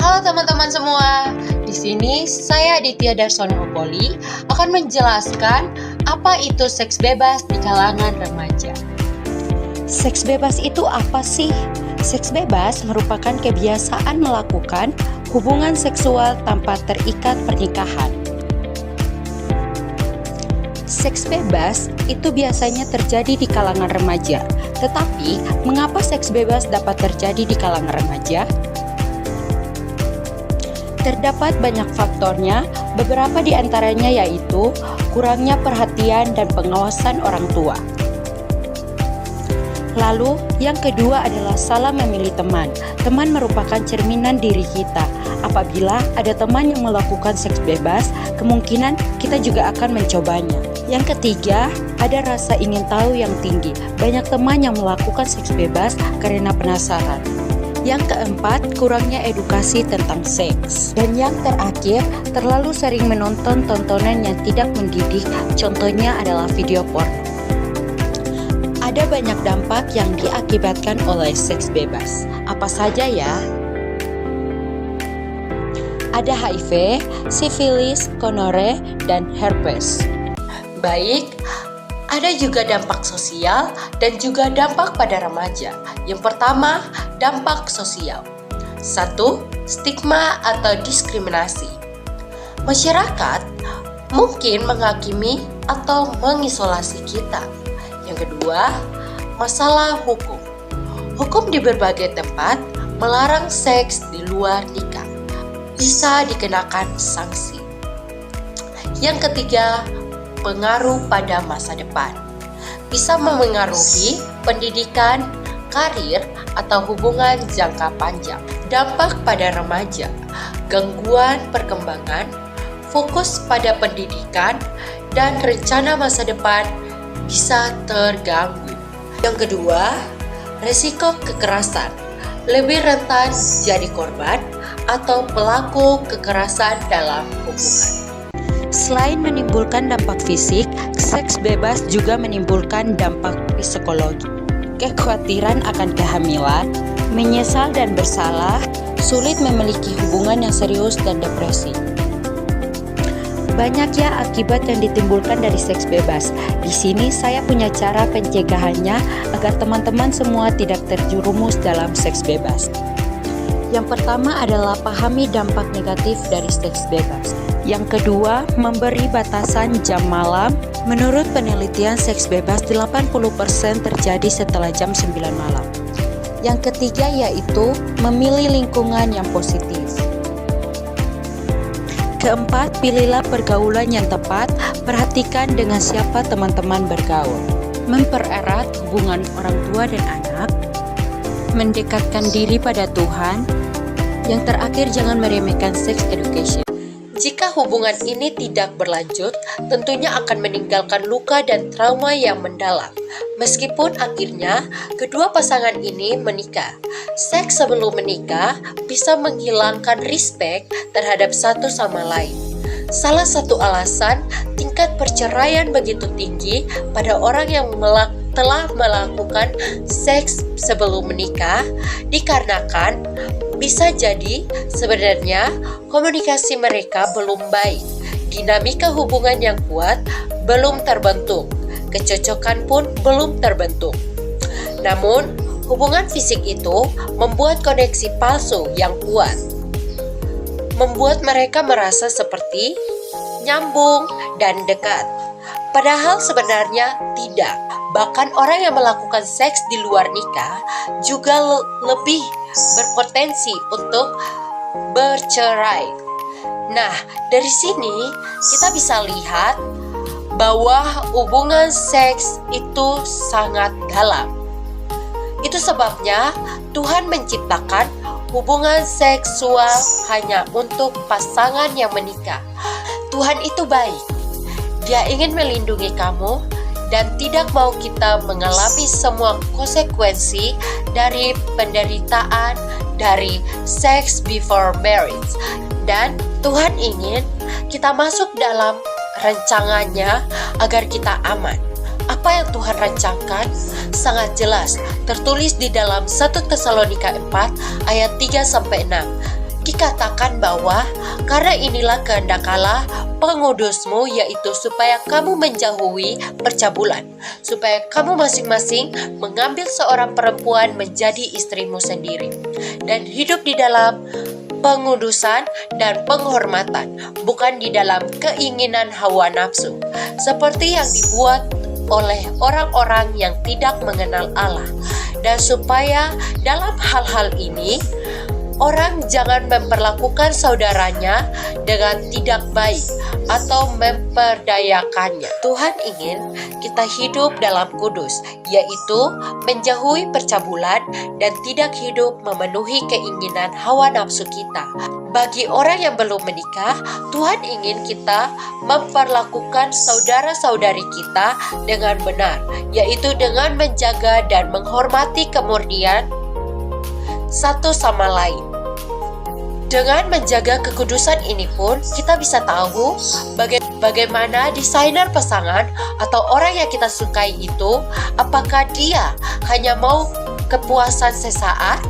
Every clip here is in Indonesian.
Halo teman-teman semua, di sini saya Aditya Darsono-Opoli akan menjelaskan apa itu seks bebas di kalangan remaja. Seks bebas itu apa sih? Seks bebas merupakan kebiasaan melakukan hubungan seksual tanpa terikat pernikahan. Seks bebas itu biasanya terjadi di kalangan remaja. Tetapi, mengapa seks bebas dapat terjadi di kalangan remaja? Terdapat banyak faktornya, beberapa di antaranya yaitu kurangnya perhatian dan pengawasan orang tua. Lalu, yang kedua adalah salah memilih teman. Teman merupakan cerminan diri kita. Apabila ada teman yang melakukan seks bebas, kemungkinan kita juga akan mencobanya. Yang ketiga, ada rasa ingin tahu yang tinggi. Banyak teman yang melakukan seks bebas karena penasaran. Yang keempat, kurangnya edukasi tentang seks. Dan yang terakhir, terlalu sering menonton tontonan yang tidak mendidik, contohnya adalah video porno. Ada banyak dampak yang diakibatkan oleh seks bebas. Apa saja ya? Ada HIV, sifilis, gonore, dan herpes. Baik, ada juga dampak sosial dan juga dampak pada remaja. Yang pertama, dampak sosial. 1. Stigma atau diskriminasi. Masyarakat mungkin menghakimi atau mengisolasi kita. Yang kedua, masalah hukum. Hukum di berbagai tempat melarang seks di luar nikah. Bisa dikenakan sanksi. Yang ketiga, pengaruh pada masa depan. Bisa memengaruhi pendidikan, karir, atau hubungan jangka panjang. Dampak pada remaja, gangguan perkembangan, fokus pada pendidikan, dan rencana masa depan bisa terganggu. Yang kedua, resiko kekerasan. Lebih rentan jadi korban atau pelaku kekerasan dalam hubungan. Selain menimbulkan dampak fisik, seks bebas juga menimbulkan dampak psikologi. Kekhawatiran akan kehamilan, menyesal dan bersalah, sulit memiliki hubungan yang serius dan depresi. Banyak ya akibat yang ditimbulkan dari seks bebas. Di sini saya punya cara pencegahannya agar teman-teman semua tidak terjerumus dalam seks bebas. Yang pertama adalah pahami dampak negatif dari seks bebas. Yang kedua, memberi batasan jam malam. Menurut penelitian, seks bebas 80% terjadi setelah jam 9 malam. Yang ketiga yaitu memilih lingkungan yang positif. Keempat, pilihlah pergaulan yang tepat. Perhatikan dengan siapa teman-teman bergaul. Mempererat hubungan orang tua dan anak. Mendekatkan diri pada Tuhan. Yang terakhir, jangan meremehkan sex education. Jika hubungan ini tidak berlanjut, tentunya akan meninggalkan luka dan trauma yang mendalam. Meskipun akhirnya kedua pasangan ini menikah, seks sebelum menikah bisa menghilangkan respect terhadap satu sama lain. Salah satu alasan tingkat perceraian begitu tinggi pada orang yang telah melakukan seks sebelum menikah dikarenakan bisa jadi sebenarnya komunikasi mereka belum baik, dinamika hubungan yang kuat belum terbentuk, kecocokan pun belum terbentuk. Namun, hubungan fisik itu membuat koneksi palsu yang kuat, membuat mereka merasa seperti nyambung dan dekat. Padahal sebenarnya tidak. Bahkan orang yang melakukan seks di luar nikah juga lebih berpotensi untuk bercerai. Nah, dari sini kita bisa lihat bahwa hubungan seks itu sangat dalam. Itu sebabnya Tuhan menciptakan hubungan seksual hanya untuk pasangan yang menikah. Tuhan itu baik. Dia ingin melindungi kamu dan tidak mau kita mengalami semua konsekuensi dari penderitaan dari sex before marriage. Dan Tuhan ingin kita masuk dalam rancangannya agar kita aman. Apa yang Tuhan rancangkan sangat jelas tertulis di dalam 1 Tesalonika 4 ayat 3-6. dikatakan bahwa karena inilah kehendak Allah pengudusmu, yaitu supaya kamu menjauhi percabulan, supaya kamu masing-masing mengambil seorang perempuan menjadi istrimu sendiri, dan hidup di dalam pengudusan dan penghormatan, bukan di dalam keinginan hawa nafsu, seperti yang dibuat oleh orang-orang yang tidak mengenal Allah. Dan supaya dalam hal-hal ini orang jangan memperlakukan saudaranya dengan tidak baik atau memperdayakannya. Tuhan ingin kita hidup dalam kudus, yaitu menjauhi percabulan dan tidak hidup memenuhi keinginan hawa nafsu kita. Bagi orang yang belum menikah, Tuhan ingin kita memperlakukan saudara-saudari kita dengan benar, yaitu dengan menjaga dan menghormati kemurnian satu sama lain. Dengan menjaga kekudusan ini pun, kita bisa tahu bagaimana desainer pasangan atau orang yang kita sukai itu, apakah dia hanya mau kepuasan sesaat,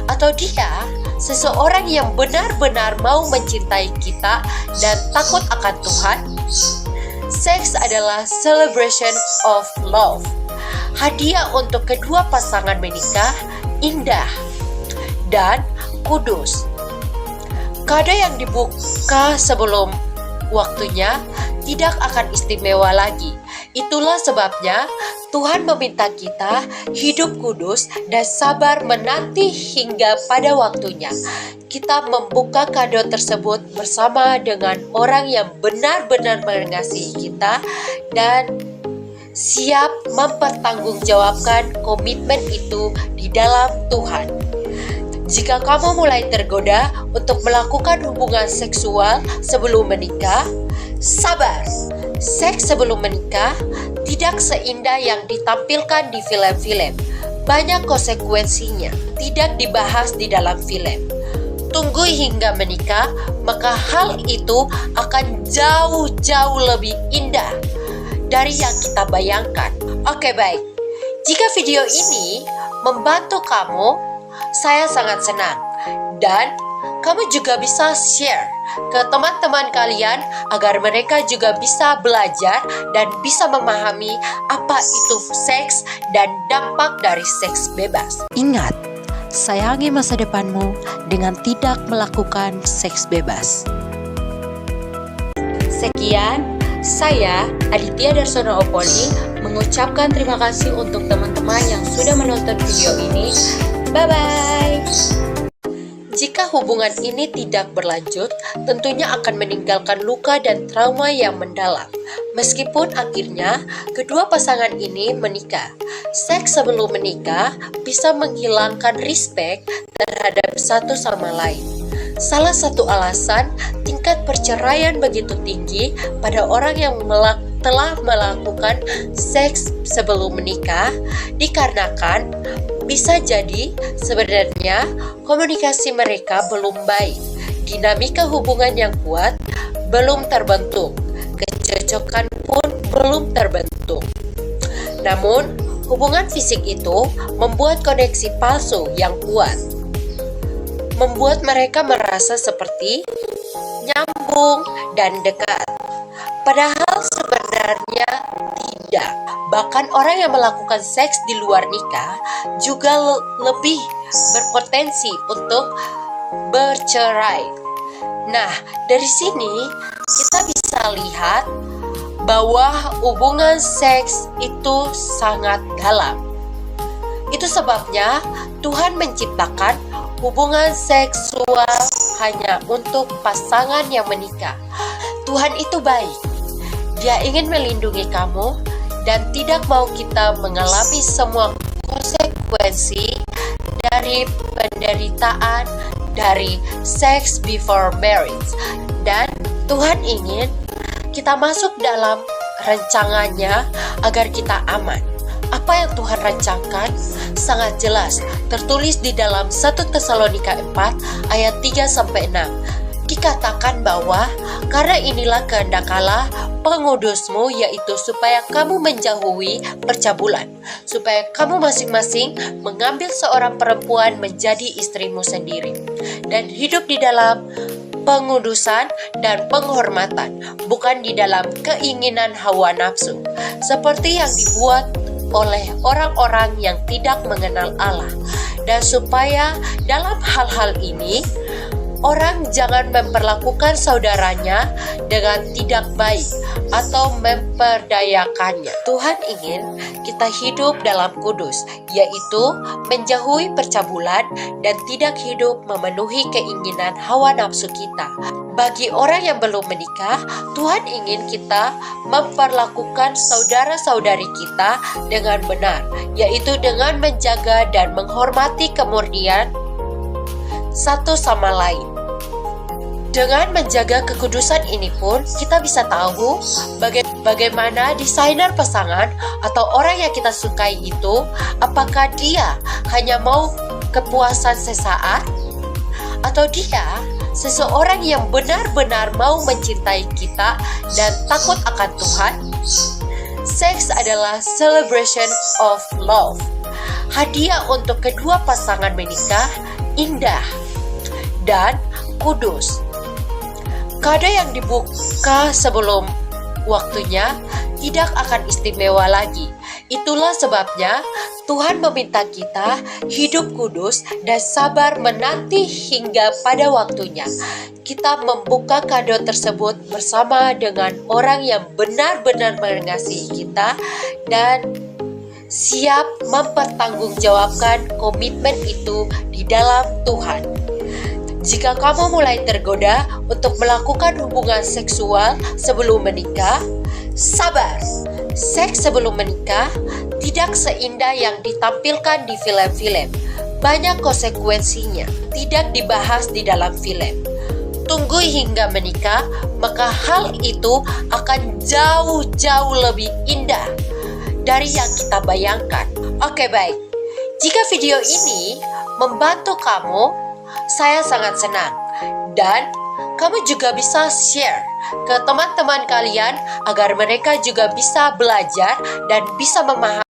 atau dia seseorang yang benar-benar mau mencintai kita dan takut akan Tuhan. Seks adalah celebration of love. Hadiah untuk kedua pasangan menikah indah dan kudus. Kado yang dibuka sebelum waktunya tidak akan istimewa lagi. Itulah sebabnya Tuhan meminta kita hidup kudus dan sabar menanti hingga pada waktunya. Kita membuka kado tersebut bersama dengan orang yang benar-benar mengasihi kita dan siap mempertanggungjawabkan komitmen itu di dalam Tuhan. Jika kamu mulai tergoda untuk melakukan hubungan seksual sebelum menikah, sabar. Seks sebelum menikah tidak seindah yang ditampilkan di film-film. Banyak konsekuensinya, tidak dibahas di dalam film. Tunggu hingga menikah, maka hal itu akan jauh-jauh lebih indah dari yang kita bayangkan. Oke, baik. Jika video ini membantu kamu, saya sangat senang, dan kamu juga bisa share ke teman-teman kalian agar mereka juga bisa belajar dan bisa memahami apa itu seks dan dampak dari seks bebas. Ingat, sayangi masa depanmu dengan tidak melakukan seks bebas. Sekian, saya Aditya Darsono Opoli mengucapkan terima kasih untuk teman-teman yang sudah menonton video ini. Bye-bye. Jika hubungan ini tidak berlanjut, tentunya akan meninggalkan luka dan trauma yang mendalam. Meskipun akhirnya kedua pasangan ini menikah, seks sebelum menikah bisa menghilangkan respect terhadap satu sama lain. Salah satu alasan tingkat perceraian begitu tinggi pada orang yang telah melakukan seks sebelum menikah dikarenakan bisa jadi sebenarnya komunikasi mereka belum baik, dinamika hubungan yang kuat belum terbentuk, kecocokan pun belum terbentuk. Namun, hubungan fisik itu membuat koneksi palsu yang kuat, membuat mereka merasa seperti nyambung dan dekat. Padahal sebenarnya tidak. Bahkan orang yang melakukan seks di luar nikah juga lebih berpotensi untuk bercerai. Nah, dari sini kita bisa lihat bahwa hubungan seks itu sangat dalam. Itu sebabnya Tuhan menciptakan hubungan seksual hanya untuk pasangan yang menikah. Tuhan itu baik. Dia ingin melindungi kamu dan tidak mau kita mengalami semua konsekuensi dari penderitaan dari sex before marriage. Dan Tuhan ingin kita masuk dalam rancangannya agar kita aman. Apa yang Tuhan rancangkan sangat jelas tertulis di dalam 1 Tesalonika 4 ayat 3-6. dikatakan bahwa karena inilah kehendak Allah pengudusmu, yaitu supaya kamu menjauhi percabulan, supaya kamu masing-masing mengambil seorang perempuan menjadi istrimu sendiri, dan hidup di dalam pengudusan dan penghormatan, bukan di dalam keinginan hawa nafsu, seperti yang dibuat oleh orang-orang yang tidak mengenal Allah. Dan supaya dalam hal-hal ini orang jangan memperlakukan saudaranya dengan tidak baik atau memperdayakannya. Tuhan ingin kita hidup dalam kudus, yaitu menjauhi percabulan dan tidak hidup memenuhi keinginan hawa nafsu kita. Bagi orang yang belum menikah, Tuhan ingin kita memperlakukan saudara-saudari kita dengan benar, yaitu dengan menjaga dan menghormati kemurnian satu sama lain. Dengan menjaga kekudusan ini pun, kita bisa tahu bagaimana desainer pasangan atau orang yang kita sukai itu, apakah dia hanya mau kepuasan sesaat, atau dia seseorang yang benar-benar mau mencintai kita dan takut akan Tuhan. Seks adalah celebration of love. Hadiah untuk kedua pasangan menikah indah dan kudus. Kado yang dibuka sebelum waktunya tidak akan istimewa lagi. Itulah sebabnya Tuhan meminta kita hidup kudus dan sabar menanti hingga pada waktunya. Kita membuka kado tersebut bersama dengan orang yang benar-benar mengasihi kita dan siap mempertanggungjawabkan komitmen itu di dalam Tuhan. Jika kamu mulai tergoda untuk melakukan hubungan seksual sebelum menikah, sabar. Seks sebelum menikah tidak seindah yang ditampilkan di film-film. Banyak konsekuensinya, tidak dibahas di dalam film. Tunggu hingga menikah, maka hal itu akan jauh-jauh lebih indah dari yang kita bayangkan. Oke, baik. Jika video ini membantu kamu, saya sangat senang, dan kamu juga bisa share ke teman-teman kalian agar mereka juga bisa belajar dan bisa memahami